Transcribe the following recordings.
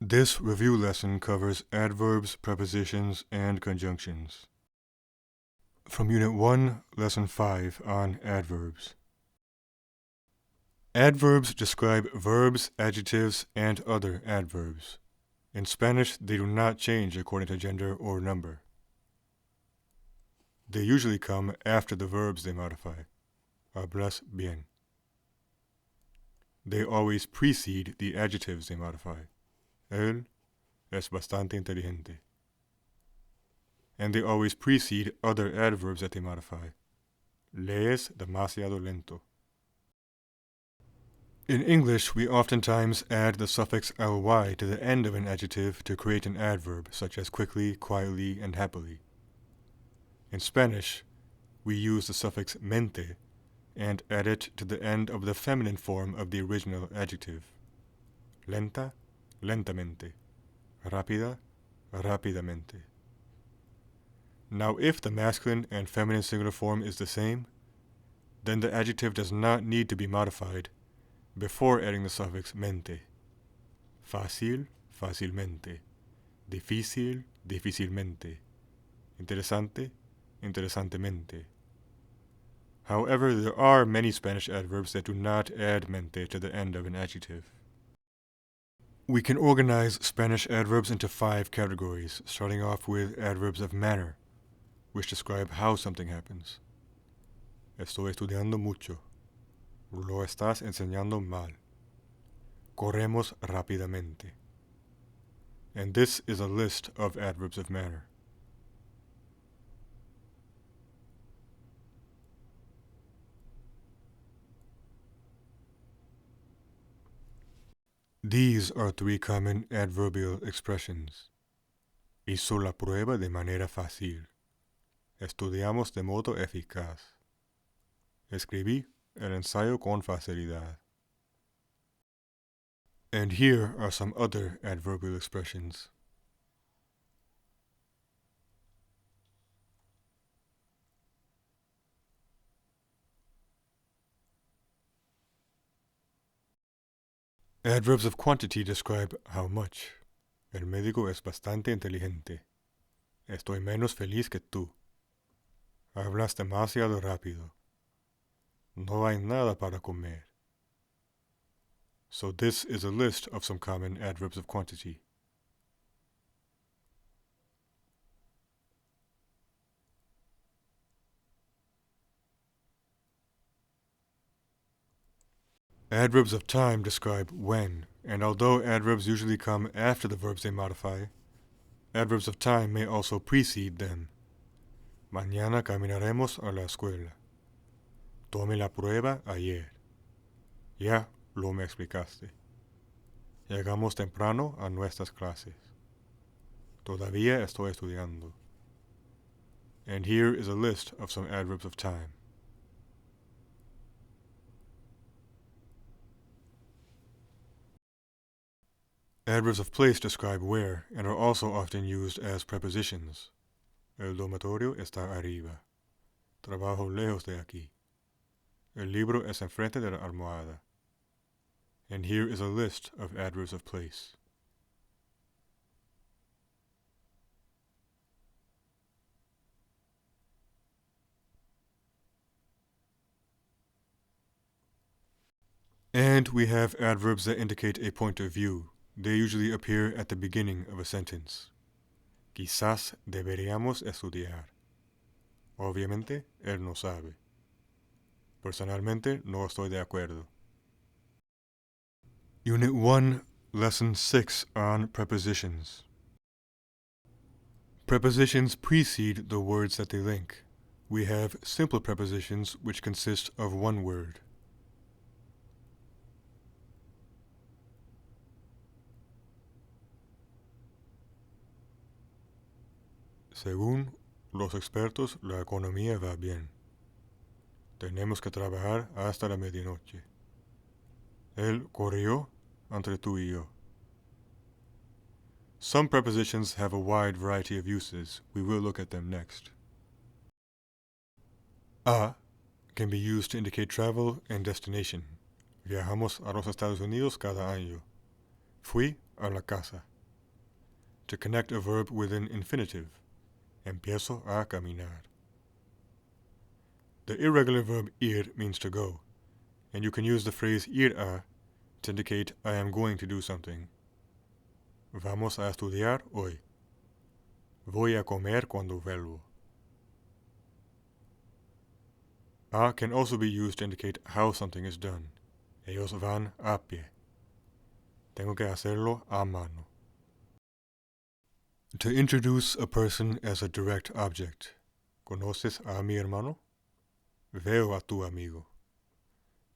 This review lesson covers adverbs, prepositions, and conjunctions. From Unit 1, Lesson 5 on adverbs. Adverbs describe verbs, adjectives, and other adverbs. In Spanish, they do not change according to gender or number. They usually come after the verbs they modify. Hablas bien. They always precede the adjectives they modify. Él es bastante inteligente. And they always precede other adverbs that they modify. Lees demasiado lento. In English, we oftentimes add the suffix ly to the end of an adjective to create an adverb, such as quickly, quietly, and happily. In Spanish, we use the suffix mente and add it to the end of the feminine form of the original adjective. Lenta, lentamente. Rápida, rápidamente. Now, if the masculine and feminine singular form is the same, then the adjective does not need to be modified before adding the suffix mente. Fácil, fácilmente. Difícil, difícilmente. Interesante, interesantemente. However, there are many Spanish adverbs that do not add mente to the end of an adjective. We can organize Spanish adverbs into 5 categories, starting off with adverbs of manner, which describe how something happens. Estoy estudiando mucho. Lo estás enseñando mal. Corremos rápidamente. And this is a list of adverbs of manner. These are 3 common adverbial expressions. Hizo la prueba de manera fácil. Estudiamos de modo eficaz. Escribí el ensayo con facilidad. And here are some other adverbial expressions. Adverbs of quantity describe how much. El médico es bastante inteligente. Estoy menos feliz que tú. Hablas demasiado rápido. No hay nada para comer. So this is a list of some common adverbs of quantity. Adverbs of time describe when, and although adverbs usually come after the verbs they modify, adverbs of time may also precede them. Mañana caminaremos a la escuela. Tomé la prueba ayer. Ya lo me explicaste. Llegamos temprano a nuestras clases. Todavía estoy estudiando. And here is a list of some adverbs of time. Adverbs of place describe where and are also often used as prepositions. El dormitorio está arriba. Trabajo lejos de aquí. El libro es enfrente de la almohada. And here is a list of adverbs of place. And we have adverbs that indicate a point of view. They usually appear at the beginning of a sentence. Quizás deberíamos estudiar. Obviamente, él no sabe. Personalmente, no estoy de acuerdo. Unit 1, Lesson 6 on Prepositions. Prepositions precede the words that they link. We have simple prepositions which consist of one word. Según los expertos, la economía va bien. Tenemos que trabajar hasta la medianoche. Él corrió entre tú y yo. Some prepositions have a wide variety of uses. We will look at them next. A can be used to indicate travel and destination. Viajamos a los Estados Unidos cada año. Fui a la casa. to connect a verb with an infinitive. Empiezo a caminar. The irregular verb ir means to go, and you can use the phrase ir a to indicate I am going to do something. Vamos a estudiar hoy. Voy a comer cuando vuelvo. A can also be used to indicate how something is done. Ellos van a pie. Tengo que hacerlo a mano. To introduce a person as a direct object. ¿Conoces a mi hermano? Veo a tu amigo.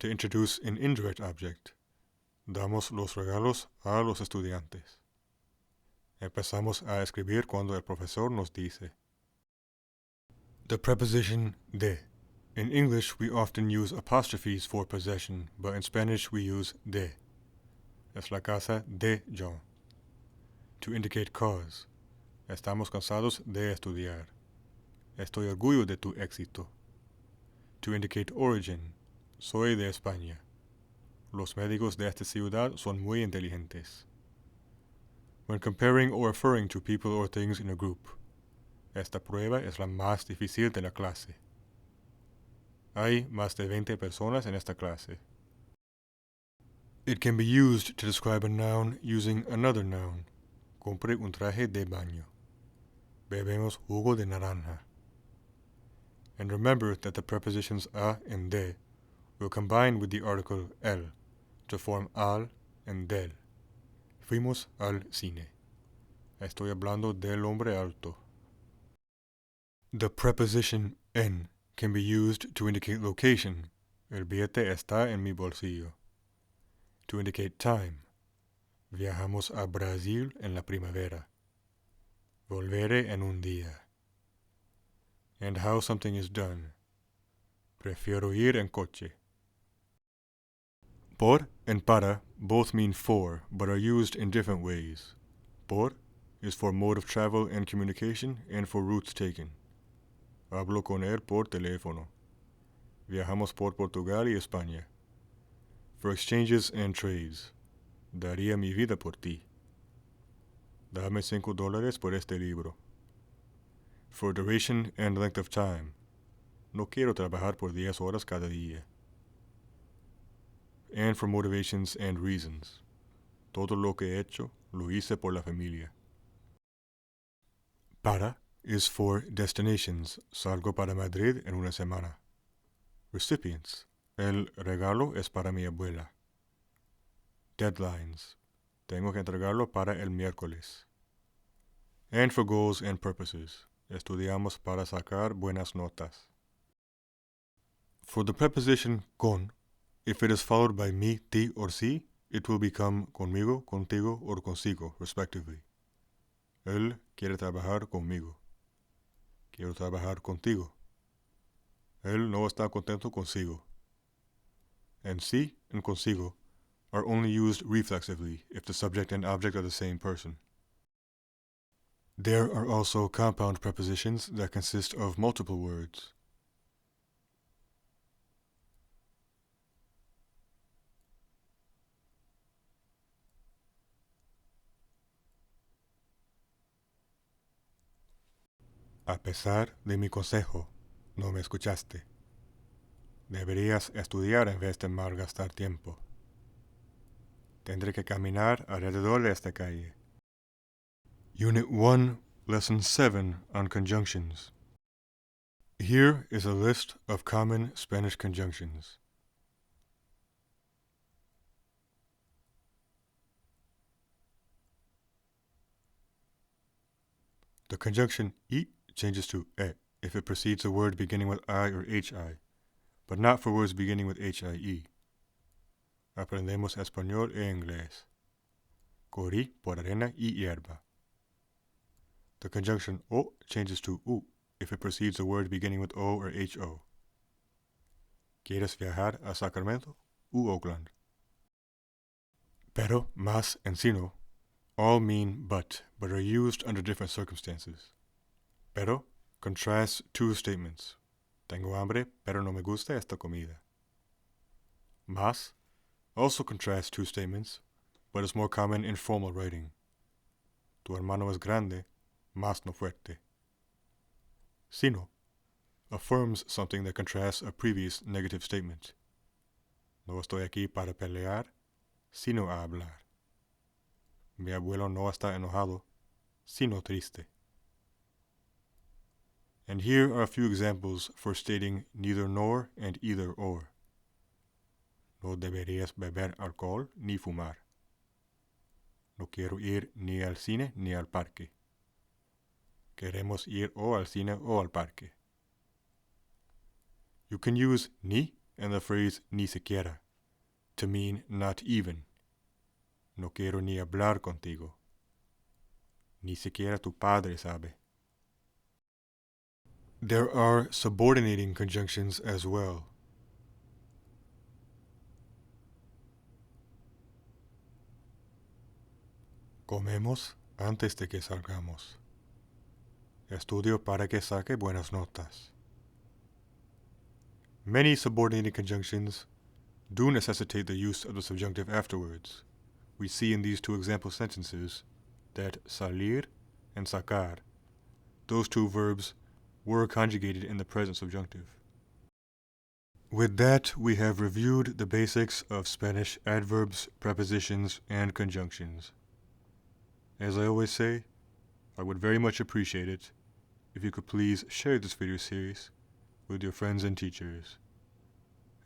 To introduce an indirect object. Damos los regalos a los estudiantes. Empezamos a escribir cuando el profesor nos dice. The preposition de. In English, we often use apostrophes for possession, but in Spanish we use de. Es la casa de John. To indicate cause. Estamos cansados de estudiar. Estoy orgulloso de tu éxito. To indicate origin. Soy de España. Los médicos de esta ciudad son muy inteligentes. When comparing or referring to people or things in a group. Esta prueba es la más difícil de la clase. Hay más de 20 personas en esta clase. It can be used to describe a noun using another noun. Compré un traje de baño. Bebemos jugo de naranja. And remember that the prepositions a and de will combine with the article el to form al and del. Fuimos al cine. Estoy hablando del hombre alto. The preposition en can be used to indicate location. El billete está en mi bolsillo. To indicate time. Viajamos a Brasil en la primavera. Volveré en un día. And how something is done. Prefiero ir en coche. Por and para both mean for, but are used in different ways. Por is for mode of travel and communication and for routes taken. Hablo con él por teléfono. Viajamos por Portugal y España. For exchanges and trades. Daría mi vida por ti. Dame $5 por este libro. For duration and length of time. No quiero trabajar por 10 horas cada día. And for motivations and reasons. Todo lo que he hecho, lo hice por la familia. Para is for destinations. Salgo para Madrid en una semana. Recipients. El regalo es para mi abuela. Deadlines. Tengo que entregarlo para el miércoles. And for goals and purposes. Estudiamos para sacar buenas notas. For the preposition con, if it is followed by mi, ti, or si, it will become conmigo, contigo, or consigo, respectively. Él quiere trabajar conmigo. Quiero trabajar contigo. Él no está contento consigo. And si and consigo are only used reflexively if the subject and object are the same person. There are also compound prepositions that consist of multiple words. A pesar de mi consejo, no me escuchaste. Deberías estudiar en vez de malgastar tiempo. Tendré que caminar alrededor de esta calle. Unit 1, Lesson 7 on Conjunctions. Here is a list of common Spanish conjunctions. The conjunction y changes to e if it precedes a word beginning with I or HI, but not for words beginning with HIE. Aprendemos español e inglés. Corrí por arena y hierba. The conjunction o changes to u if it precedes a word beginning with o or ho. ¿Quieres viajar a Sacramento u Oakland? Pero, más, and sino all mean but are used under different circumstances. Pero contrasts two statements. Tengo hambre, pero no me gusta esta comida. Más also contrasts two statements, but is more common in formal writing. Tu hermano es grande, más no fuerte. Sino affirms something that contrasts a previous negative statement. No estoy aquí para pelear, sino a hablar. Mi abuelo no está enojado, sino triste. And here are a few examples for stating neither nor and either or. No deberías beber alcohol ni fumar. No quiero ir ni al cine ni al parque. Queremos ir o al cine o al parque. You can use ni and the phrase ni siquiera to mean not even. No quiero ni hablar contigo. Ni siquiera tu padre sabe. There are subordinating conjunctions as well. Comemos antes de que salgamos. Estudio para que saque buenas notas. Many subordinating conjunctions do necessitate the use of the subjunctive afterwards. We see in these two example sentences that salir and sacar, those two verbs, were conjugated in the present subjunctive. With that, we have reviewed the basics of Spanish adverbs, prepositions, and conjunctions. As I always say, I would very much appreciate it if you could please share this video series with your friends and teachers.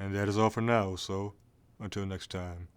And that is all for now, so until next time.